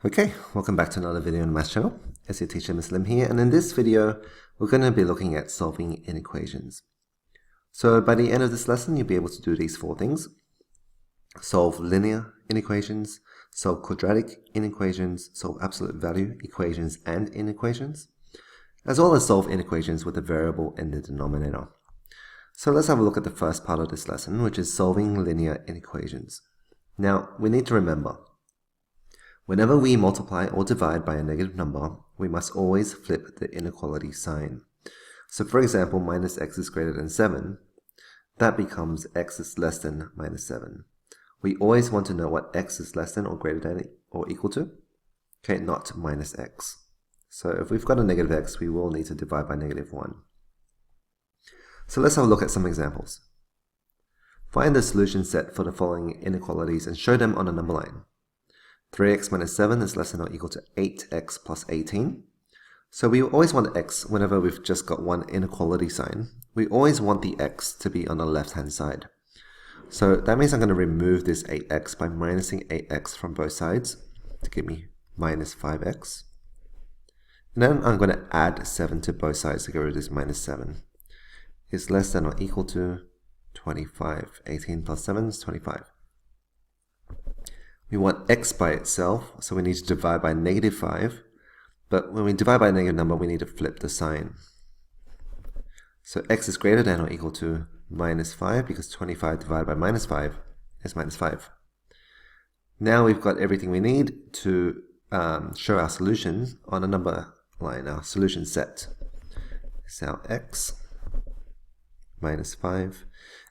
Okay, welcome back to another video on the Maths channel. It's your teacher, Ms. Lim here, and in this video, we're going to be looking at solving inequations. So by the end of this lesson, you'll be able to do these four things. Solve linear inequations, solve quadratic inequations, solve absolute value equations and inequations, as well as solve inequations with a variable in the denominator. So let's have a look at the first part of this lesson, which is solving linear inequations. Now, we need to remember, whenever we multiply or divide by a negative number, we must always flip the inequality sign. So for example, minus x is greater than 7, that becomes x is less than minus 7. We always want to know what x is less than or greater than or equal to, okay, not minus x. So if we've got a negative x, we will need to divide by negative 1. So let's have a look at some examples. Find the solution set for the following inequalities and show them on a number line. 3x minus 7 is less than or equal to 8x plus 18. So we always want x whenever we've just got one inequality sign. We always want the x to be on the left-hand side. So that means I'm going to remove this 8x by minusing 8x from both sides to give me minus 5x. And then I'm going to add 7 to both sides to get rid of this minus 7. Is less than or equal to 25. 18 plus 7 is 25. We want x by itself, so we need to divide by negative 5. But when we divide by a negative number, we need to flip the sign. So x is greater than or equal to minus 5, because 25 divided by minus 5 is minus 5. Now we've got everything we need to show our solution on a number line, our solution set. So our x minus 5.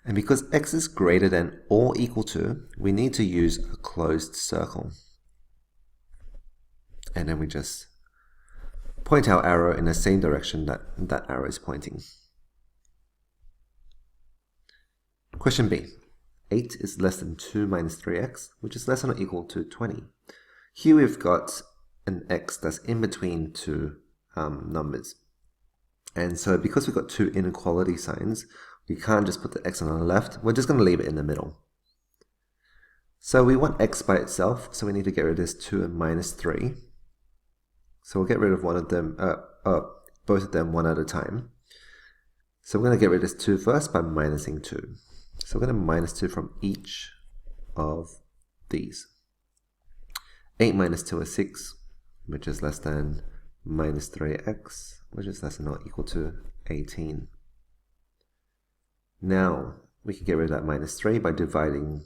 And because x is greater than or equal to, we need to use a closed circle. And then we just point our arrow in the same direction that that arrow is pointing. Question B. 8 is less than 2 minus 3x, which is less than or equal to 20. Here we've got an x that's in between two numbers. And so because we've got two inequality signs, we can't just put the x on the left. We're just going to leave it in the middle. So we want x by itself, so we need to get rid of this 2 and minus 3. So we'll get rid of one of them, both of them one at a time. So we're going to get rid of this 2 first by minusing 2. So we're going to minus 2 from each of these. 8 minus 2 is 6, which is less than minus 3x, which is less than or equal to 18. Now, we can get rid of that minus 3 by dividing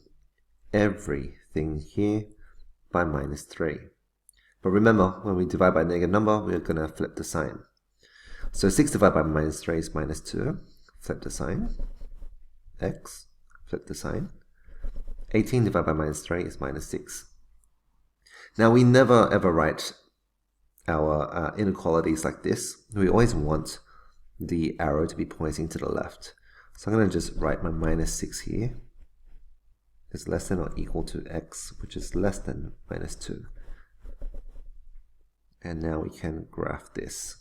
everything here by minus 3. But remember, when we divide by a negative number, we're going to flip the sign. So 6 divided by minus 3 is minus 2. Flip the sign. X. Flip the sign. 18 divided by minus 3 is minus 6. Now, we never ever write our inequalities like this. We always want the arrow to be pointing to the left. So I'm going to just write my minus 6 here. Is less than or equal to x, which is less than minus 2. And now we can graph this.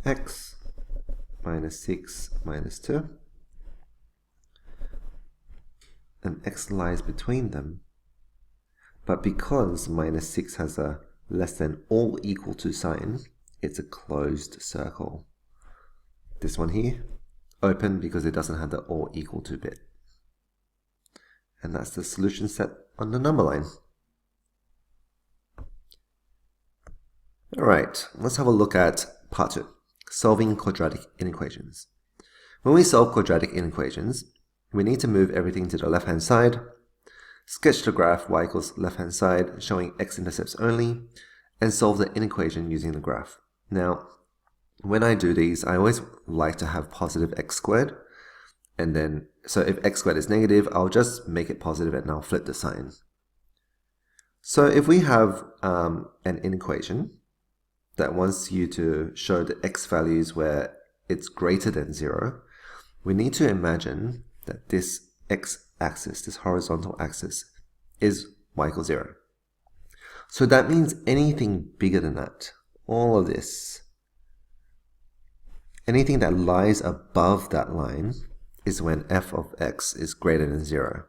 X minus 6 minus 2. And x lies between them. But because minus 6 has a less than or equal to sign, it's a closed circle. This one here, open because it doesn't have the or equal to bit. And that's the solution set on the number line. Alright, let's have a look at part 2, solving quadratic inequations. When we solve quadratic inequations, we need to move everything to the left-hand side, sketch the graph y equals left-hand side showing x-intercepts only, and solve the inequation using the graph. Now, when I do these, I always like to have positive x squared, and then, so if x squared is negative, I'll just make it positive and I'll flip the sign. So if we have an inequation that wants you to show the x values where it's greater than 0, we need to imagine that this x-axis, this horizontal axis, is y equals 0. So that means anything bigger than that, all of this, anything that lies above that line is when f of x is greater than 0.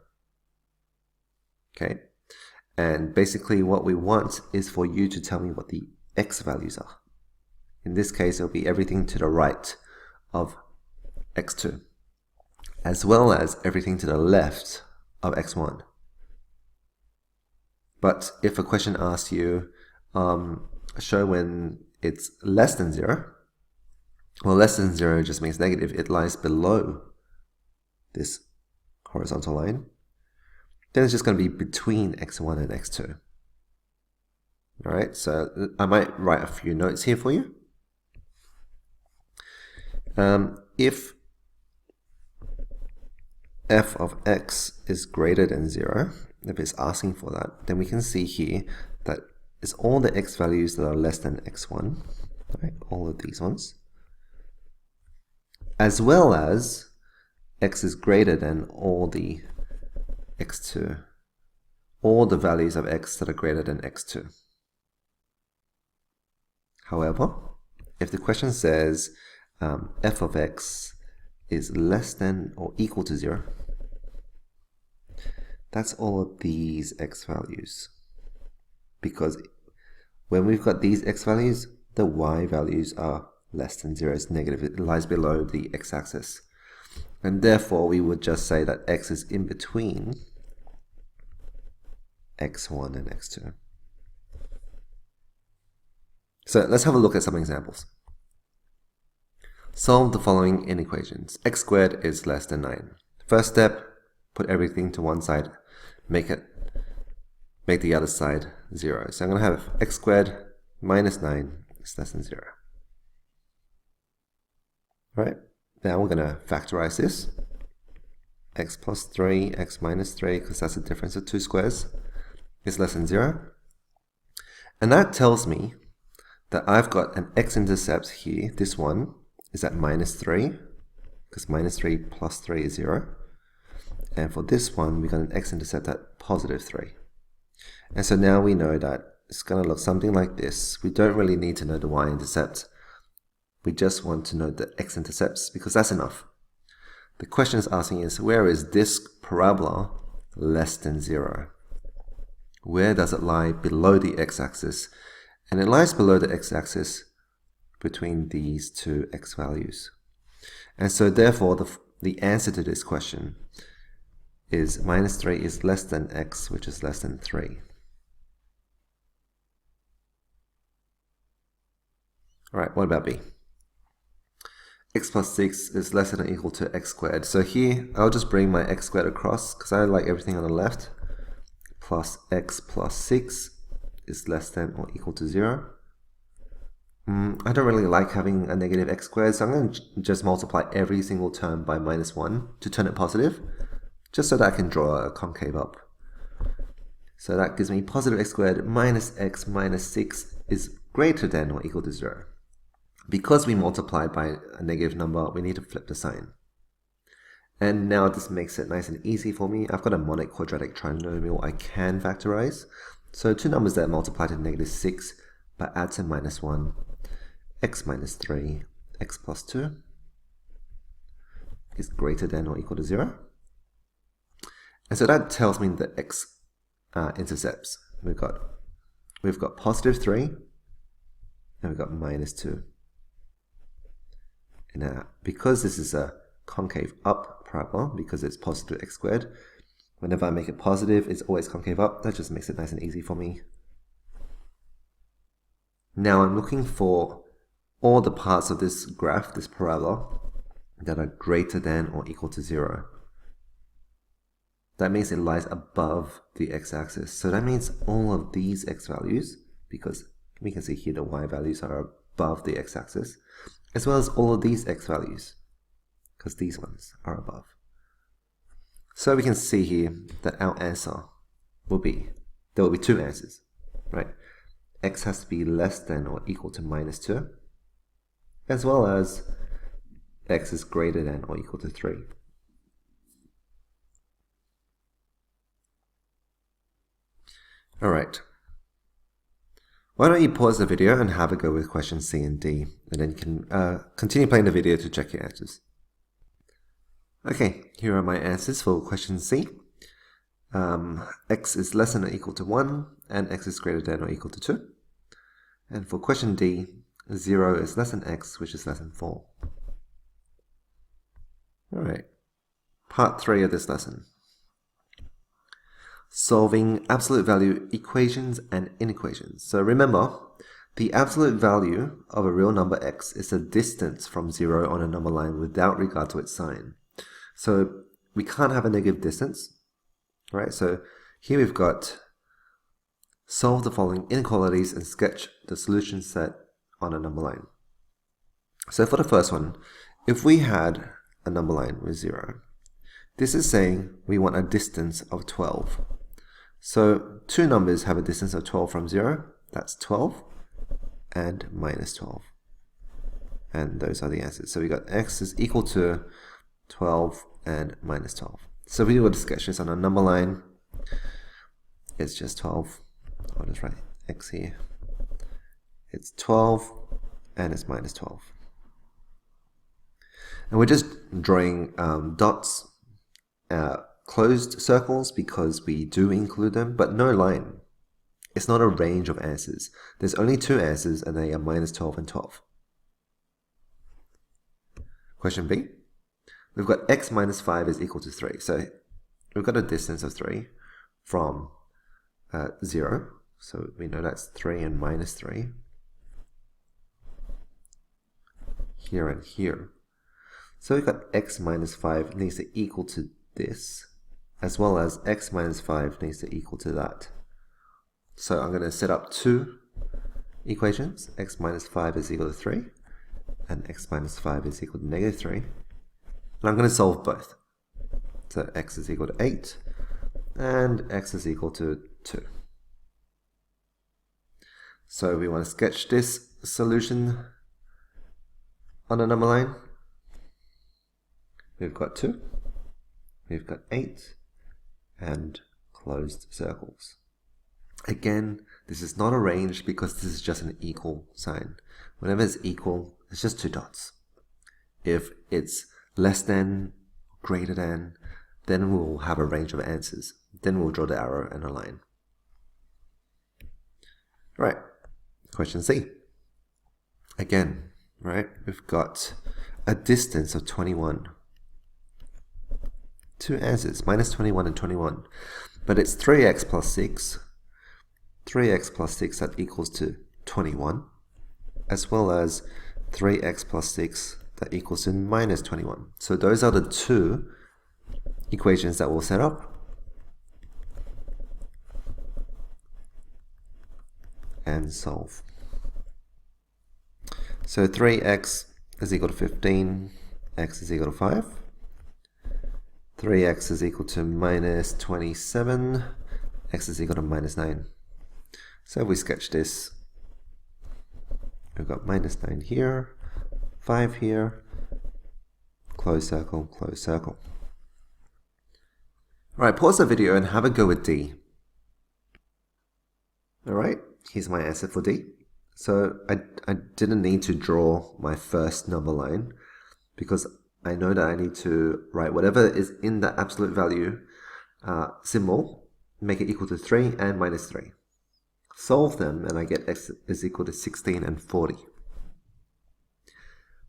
Okay? And basically what we want is for you to tell me what the x values are. In this case, it'll be everything to the right of x2, as well as everything to the left of x1. But if a question asks you, show when it's less than 0, well, less than 0 just means negative. It lies below this horizontal line. Then it's just going to be between x1 and x2. All right, so I might write a few notes here for you. If f of x is greater than 0, if it's asking for that, then we can see here that it's all the x values that are less than x1, right? All of these ones, as well as x is greater than all the x2, all the values of x that are greater than x2. However, if the question says f of x is less than or equal to 0, that's all of these x values. Because when we've got these x values, the y values are less than 0, it's negative, it lies below the x-axis. And therefore, we would just say that x is in between x1 and x2. So let's have a look at some examples. Solve the following inequations. X squared is less than 9. First step, put everything to one side, make the other side 0. So I'm going to have x squared minus 9 is less than 0. Right? Now we're going to factorize this. X plus 3, x minus 3, because that's the difference of two squares, is less than 0. And that tells me that I've got an x-intercept here. This one is at minus 3, because minus 3 plus 3 is 0. And for this one, we got an x-intercept at positive 3. And so now we know that it's going to look something like this. We don't really need to know the y-intercept. We just want to know the x-intercepts, because that's enough. The question is asking is, where is this parabola less than 0? Where does it lie below the x-axis? And it lies below the x-axis between these two x values. And so therefore, the answer to this question is minus 3 is less than x, which is less than 3. All right, what about B? X plus 6 is less than or equal to x squared. So here, I'll just bring my x squared across, because I like everything on the left. Plus x plus 6 is less than or equal to 0. I don't really like having a negative x squared, so I'm going to just multiply every single term by minus 1 to turn it positive, just so that I can draw a concave up. So that gives me positive x squared minus x minus 6 is greater than or equal to 0. Because we multiplied by a negative number, we need to flip the sign. And now this makes it nice and easy for me. I've got a monic quadratic trinomial I can factorize. So two numbers that are multiplied to negative 6 but add to minus 1, x minus 3, x plus 2 is greater than or equal to 0. And so that tells me the x intercepts. We've got positive 3 and we've got minus 2. And now, because this is a concave up parabola, because it's positive x squared, whenever I make it positive, it's always concave up. That just makes it nice and easy for me. Now I'm looking for all the parts of this graph, this parabola, that are greater than or equal to 0. That means it lies above the x-axis. So that means all of these x values, because we can see here the y values are above the x-axis, as well as all of these x values, because these ones are above. So we can see here that our answer will be, there will be two answers, right? X has to be less than or equal to minus 2, as well as x is greater than or equal to 3. All right. Why don't you pause the video and have a go with questions C and D, and then you can continue playing the video to check your answers. Okay, here are my answers for question C. x is less than or equal to 1, and x is greater than or equal to 2. And for question D, 0 is less than x, which is less than 4. Alright, part 3 of this lesson. Solving absolute value equations and inequations. So remember, the absolute value of a real number x is the distance from 0 on a number line without regard to its sign. So we can't have a negative distance, right? So here we've got solve the following inequalities and sketch the solution set on a number line. So for the first one, if we had a number line with 0, this is saying we want a distance of 12. So two numbers have a distance of 12 from 0. That's 12 and minus 12. And those are the answers. So we got x is equal to 12 and minus 12. So if we were to sketch this on a number line, it's just 12. I'll just write x here. It's 12 and it's minus 12. And we're just drawing dots, closed circles, because we do include them, but no line. It's not a range of answers. There's only two answers, and they are minus 12 and 12. Question B. We've got x minus 5 is equal to 3. So we've got a distance of 3 from 0. So we know that's 3 and minus 3. Here and here. So we've got x minus 5 needs to equal to this, as well as x minus 5 needs to equal to that. So I'm going to set up two equations. X minus 5 is equal to 3, and x minus 5 is equal to negative 3. And I'm going to solve both. So x is equal to 8, and x is equal to 2. So we want to sketch this solution on a number line. We've got 2, we've got 8, and closed circles. Again, this is not a range because this is just an equal sign. Whenever it's equal, it's just two dots. If it's less than, greater than, then we'll have a range of answers. Then we'll draw the arrow and a line. Right, question C. Again, right, we've got a distance of 21. Two answers, minus 21 and 21. But it's 3x plus 6. 3x plus 6, that equals to 21, as well as 3x plus 6, that equals to minus 21. So those are the two equations that we'll set up. And solve. So 3x is equal to 15, x is equal to 5. 3x is equal to minus 27, x is equal to minus 9. So if we sketch this, we've got minus 9 here, 5 here, close circle, close circle. Alright, pause the video and have a go with D. Alright, here's my answer for D. So I didn't need to draw my first number line because I know that I need to write whatever is in the absolute value symbol, make it equal to 3 and minus 3. Solve them and I get x is equal to 16 and 40.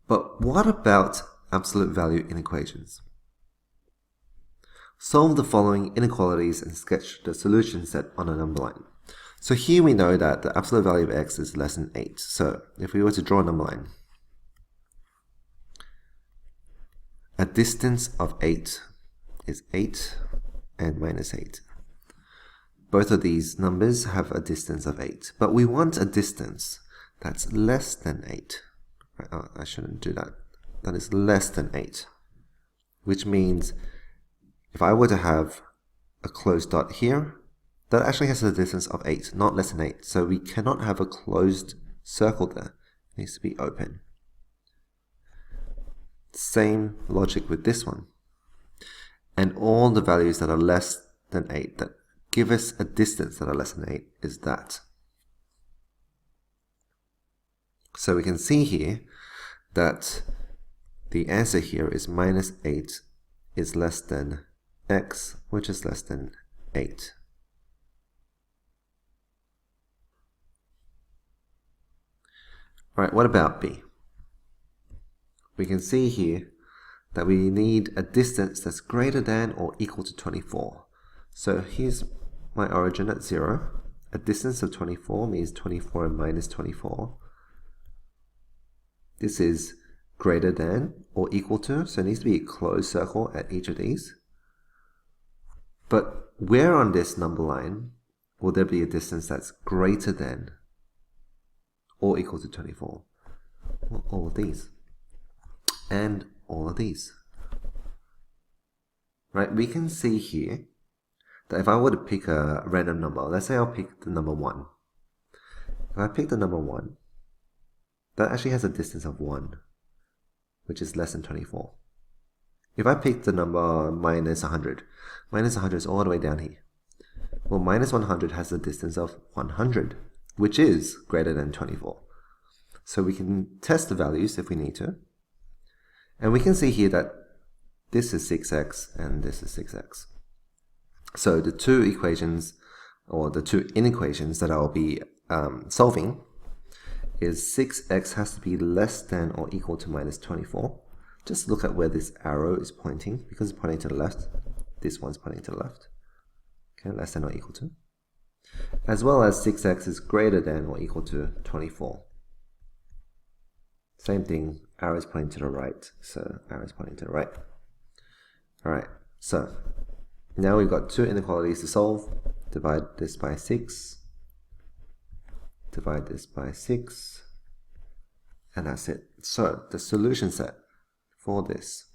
But what about absolute value inequations? Solve the following inequalities and sketch the solution set on a number line. So here we know that the absolute value of x is less than 8. So if we were to draw a number line, a distance of 8 is 8 and minus 8. Both of these numbers have a distance of 8, but we want a distance that's less than 8. Oh, I shouldn't do that. That is less than 8, which means if I were to have a closed dot here, that actually has a distance of 8, not less than 8. So we cannot have a closed circle there. It needs to be open. Same logic with this one. And all the values that are less than 8, that give us a distance that are less than 8, is that. So we can see here that the answer here is minus 8 is less than x, which is less than 8. Alright, what about B? We can see here that we need a distance that's greater than or equal to 24. So here's my origin at 0. A distance of 24 means 24 and minus 24. This is greater than or equal to, so it needs to be a closed circle at each of these. But where on this number line will there be a distance that's greater than or equal to 24? Well, all of these. And all of these. Right, we can see here that if I were to pick a random number, let's say I'll pick the number 1. If I pick the number 1, that actually has a distance of 1, which is less than 24. If I pick the number minus 100 is all the way down here. Well, minus 100 has a distance of 100, which is greater than 24. So we can test the values if we need to. And we can see here that this is 6x and this is 6x. So the two equations, or the two inequations that I'll be solving is 6x has to be less than or equal to minus 24. Just look at where this arrow is pointing. Because it's pointing to the left, this one's pointing to the left. Okay, less than or equal to. As well as 6x is greater than or equal to 24. Same thing, arrow is pointing to the right, so arrow is pointing to the right. Alright, so now we've got two inequalities to solve. Divide this by 6. Divide this by 6. And that's it. So the solution set for this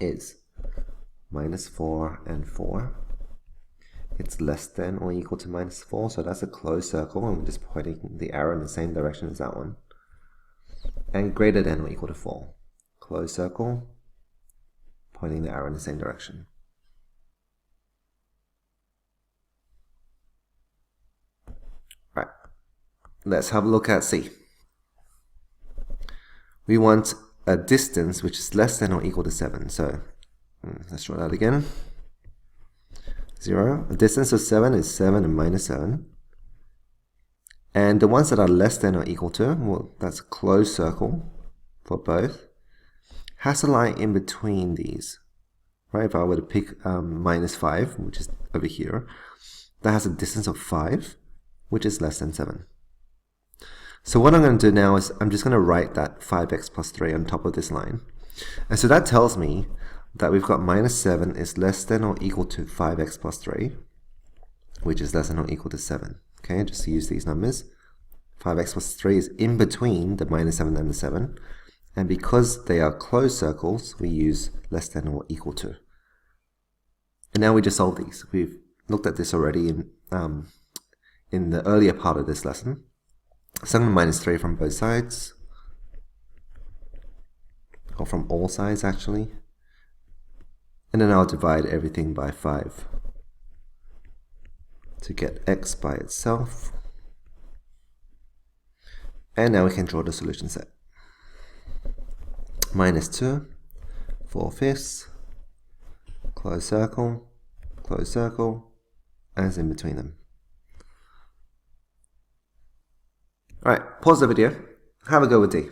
is minus 4 and 4. It's less than or equal to minus 4, so that's a closed circle, and we're just pointing the arrow in the same direction as that one. And greater than or equal to 4. Closed circle, pointing the arrow in the same direction. Right, let's have a look at C. We want a distance which is less than or equal to 7. So let's draw that again. 0. A distance of 7 is 7 and minus 7. And the ones that are less than or equal to, well, that's a closed circle for both, has to lie in between these. Right? If I were to pick minus 5, which is over here, that has a distance of 5, which is less than 7. So what I'm going to do now is I'm just going to write that 5x plus 3 on top of this line. And so that tells me that we've got minus 7 is less than or equal to 5x plus 3, which is less than or equal to 7. Okay, just to use these numbers. 5x plus 3 is in between the minus 7 and the 7. And because they are closed circles, we use less than or equal to. And now we just solve these. We've looked at this already in the earlier part of this lesson. So I'm going to minus 3 from both sides. Or from all sides, actually. And then I'll divide everything by 5 to get x by itself. And now we can draw the solution set. Minus 2, 4/5, closed circle, as in between them. Alright, pause the video, have a go with D.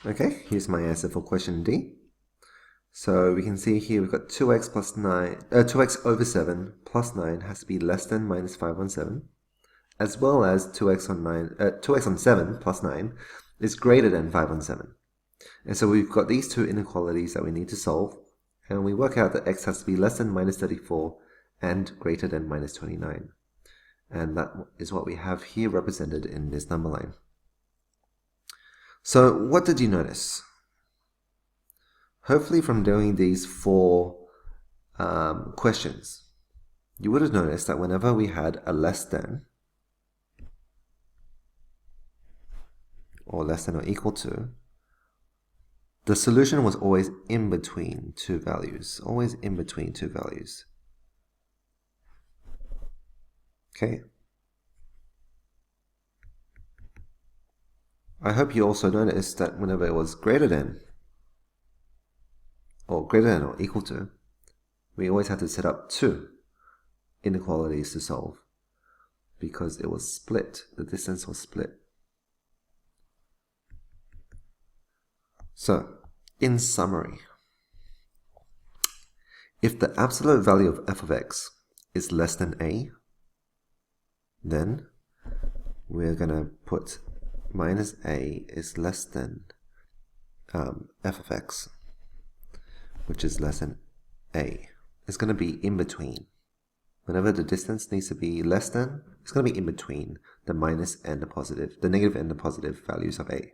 Okay, here's my answer for question D. So we can see here we've got 2x plus 9, 2x over 7 plus 9 has to be less than minus 5 on 7, as well as 2x on 7 plus 9 is greater than 5 on 7. And so we've got these two inequalities that we need to solve, and we work out that x has to be less than minus 34 and greater than minus 29. And that is what we have here represented in this number line. So what did you notice? Hopefully from doing these 4 questions, you would have noticed that whenever we had a less than, or less than or equal to, the solution was always in between two values. Always in between two values. Okay? I hope you also noticed that whenever it was greater than or equal to, we always had to set up two inequalities to solve because it was split, the distance was split. So, in summary, if the absolute value of f of x is less than a, then we're going to put minus a is less than f of x, which is less than a. It's going to be in between. Whenever the distance needs to be less than, it's going to be in between the minus and the positive, the negative and the positive values of a.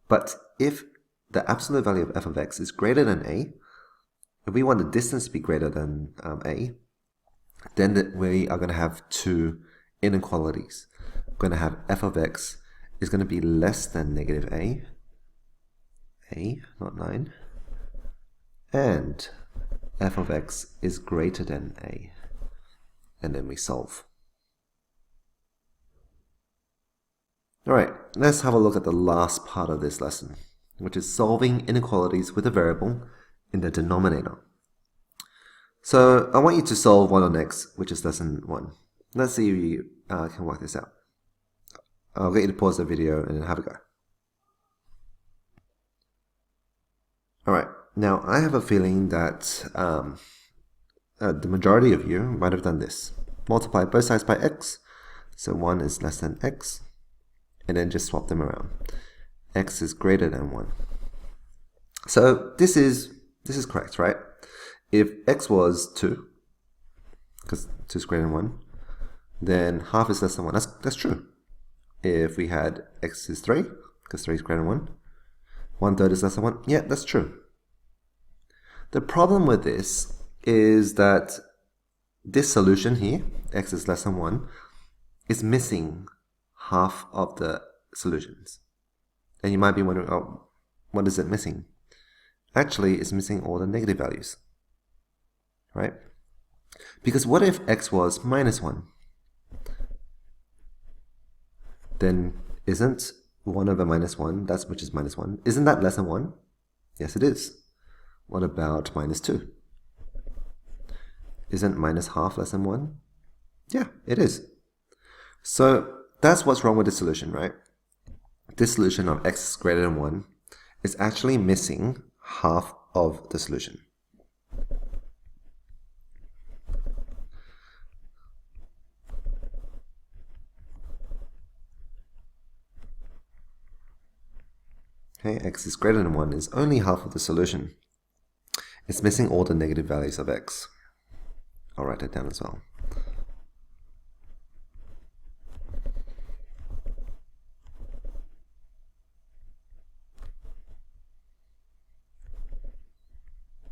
But if the absolute value of f of x is greater than a, if we want the distance to be greater than a, then we are going to have two inequalities. We're going to have f of x is going to be less than negative a, not 9, and f of x is greater than a, and then we solve. Alright, let's have a look at the last part of this lesson, which is solving inequalities with a variable in the denominator. So I want you to solve 1 on x, which is less than 1. Let's see if you can work this out. I'll get you to pause the video and have a go. Alright, now I have a feeling that the majority of you might have done this. Multiply both sides by x, so 1 is less than x, and then just swap them around. X is greater than 1. So this is correct, right? If x was 2, because 2 is greater than 1, then half is less than 1. That's true. If we had x is 3, because 3 is greater than 1, 1/3 is less than 1. Yeah, that's true. The problem with this is that this solution here, x is less than 1, is missing half of the solutions. And you might be wondering, oh, what is it missing? Actually, it's missing all the negative values, right? Because what if x was minus 1? Then isn't 1 over minus 1, which is minus 1, isn't that less than 1? Yes, it is. What about minus 2? Isn't minus half less than 1? Yeah, it is. So that's what's wrong with this solution, right? This solution of x is greater than 1 is actually missing half of the solution. Okay, x is greater than 1 is only half of the solution. It's missing all the negative values of x. I'll write it down as well.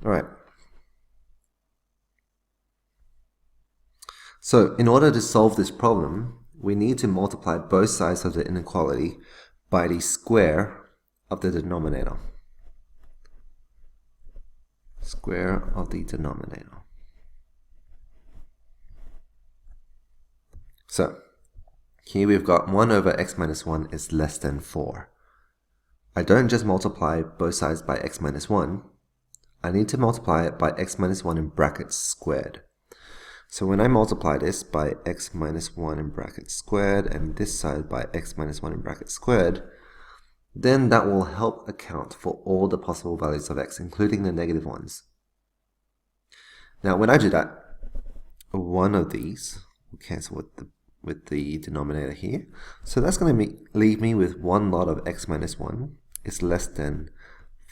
Alright. So in order to solve this problem, we need to multiply both sides of the inequality by the square of the denominator. Square of the denominator. So here we've got 1 over x minus 1 is less than 4. I don't just multiply both sides by x minus 1. I need to multiply it by x minus 1 in brackets squared. So when I multiply this by x minus 1 in brackets squared and this side by x minus 1 in brackets squared, then that will help account for all the possible values of x, including the negative ones. Now when I do that, one of these will cancel with the denominator here. So that's going to leave me with 1 lot of x minus 1 is less than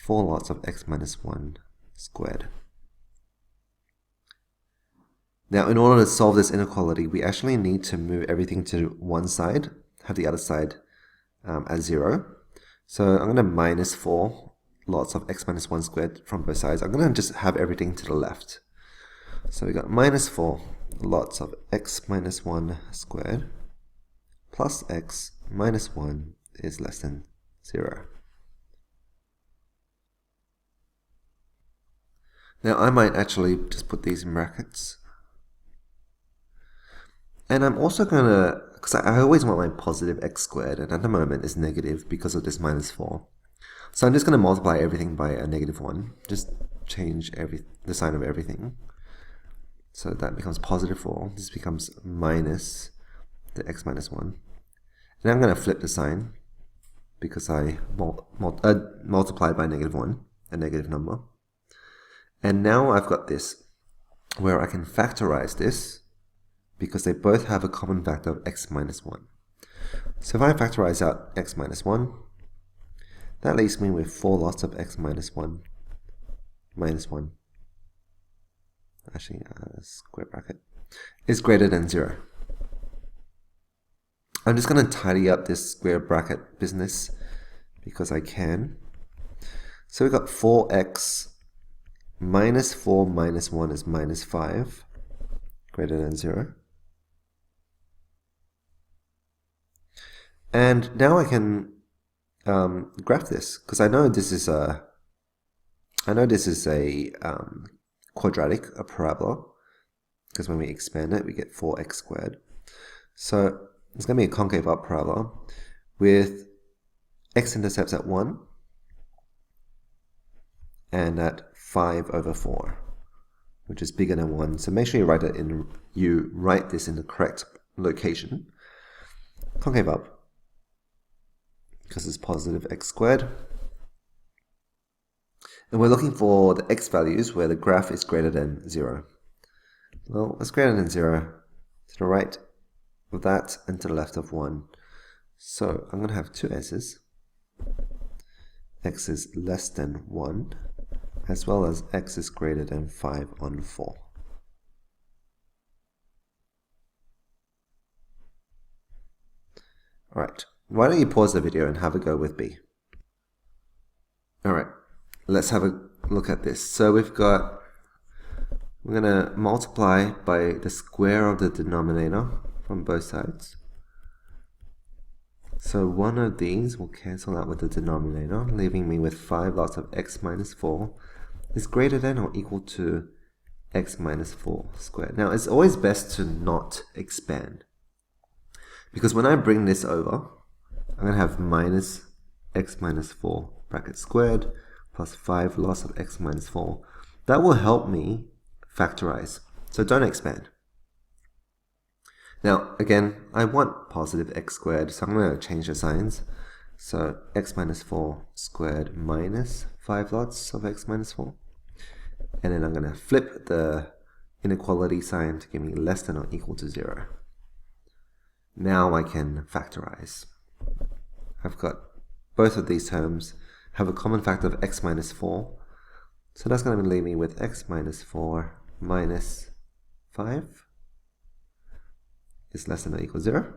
4 lots of x minus 1 squared. Now in order to solve this inequality, we actually need to move everything to one side, have the other side as 0. So I'm going to minus 4 lots of x minus 1 squared from both sides. I'm going to just have everything to the left. So we got minus 4 lots of x minus 1 squared plus x minus 1 is less than 0. Now I might actually just put these in brackets. And I'm also going to, because I always want my positive x squared, and at the moment it's negative because of this minus 4. So I'm just going to multiply everything by a negative 1, just change the sign of everything. So that becomes positive 4. This becomes minus the x minus 1. Now I'm going to flip the sign because I multiplied by -1, a negative number. And now I've got this, where I can factorize this because they both have a common factor of x minus 1. So if I factorize out x minus 1, that leaves me with 4 lots of x minus 1 minus 1. Actually, square bracket is greater than 0. I'm just going to tidy up this square bracket business because I can. So we've got 4x minus 4 minus 1 is minus 5, greater than 0. And now I can graph this because I know this is a quadratic, a parabola, because when we expand it we get 4x squared. So it's going to be a concave up parabola with x-intercepts at 1 and at 5/4, which is bigger than 1. So make sure you write this in the correct location. Concave up, because it's positive x squared. And we're looking for the x values where the graph is greater than 0. Well, it's greater than 0 to the right of that and to the left of 1. So I'm going to have two s's. X is less than 1, as well as x is greater than 5/4. Alright, why don't you pause the video and have a go with B. Alright, let's have a look at this. So we're going to multiply by the square of the denominator from both sides. So one of these will cancel out with the denominator, leaving me with 5 lots of x minus 4 is greater than or equal to x minus 4 squared. Now it's always best to not expand, because when I bring this over, I'm going to have minus x minus 4 bracket squared plus 5 lots of x minus 4. That will help me factorize, so don't expand. Now again, I want positive x squared, so I'm going to change the signs. So x minus 4 squared minus 5 lots of x minus 4. And then I'm going to flip the inequality sign to give me less than or equal to 0. Now I can factorize. I've got both of these terms have a common factor of x minus 4. So that's going to leave me with x minus 4 minus 5 is less than or equal to 0.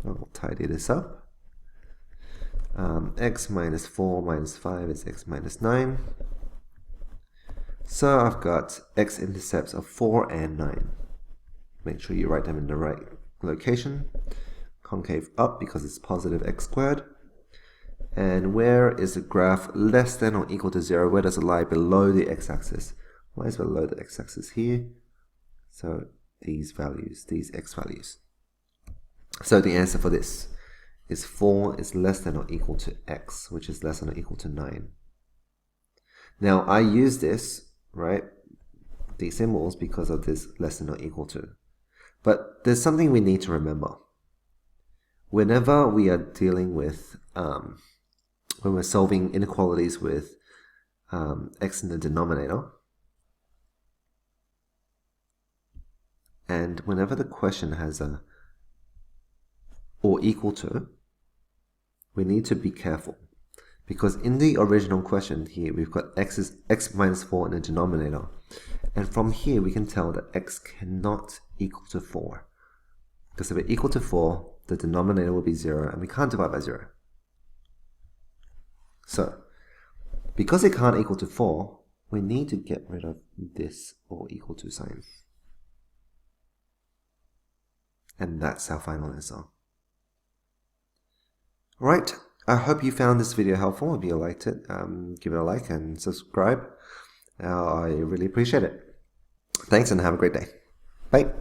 I'll tidy this up. X minus 4 minus 5 is x minus 9. So I've got x-intercepts of 4 and 9. Make sure you write them in the right location. Concave up because it's positive x squared. And where is the graph less than or equal to 0? Where does it lie below the x-axis? Why is it below the x-axis here? So these values, these x values. So the answer for this is 4 is less than or equal to x, which is less than or equal to 9. Now I use this, right, these symbols, because of this less than or equal to. But there's something we need to remember. Whenever we are dealing with, when we're solving inequalities with x in the denominator, and whenever the question has a or equal to, we need to be careful. Because in the original question here, we've got x minus 4 in the denominator. And from here, we can tell that x cannot equal to 4. Because if it equal to 4, the denominator will be 0, and we can't divide by 0. So, because it can't equal to 4, we need to get rid of this or equal to sign. And that's our final answer. Right, I hope you found this video helpful. If you liked it, give it a like and subscribe. I really appreciate it. Thanks and have a great day. Bye.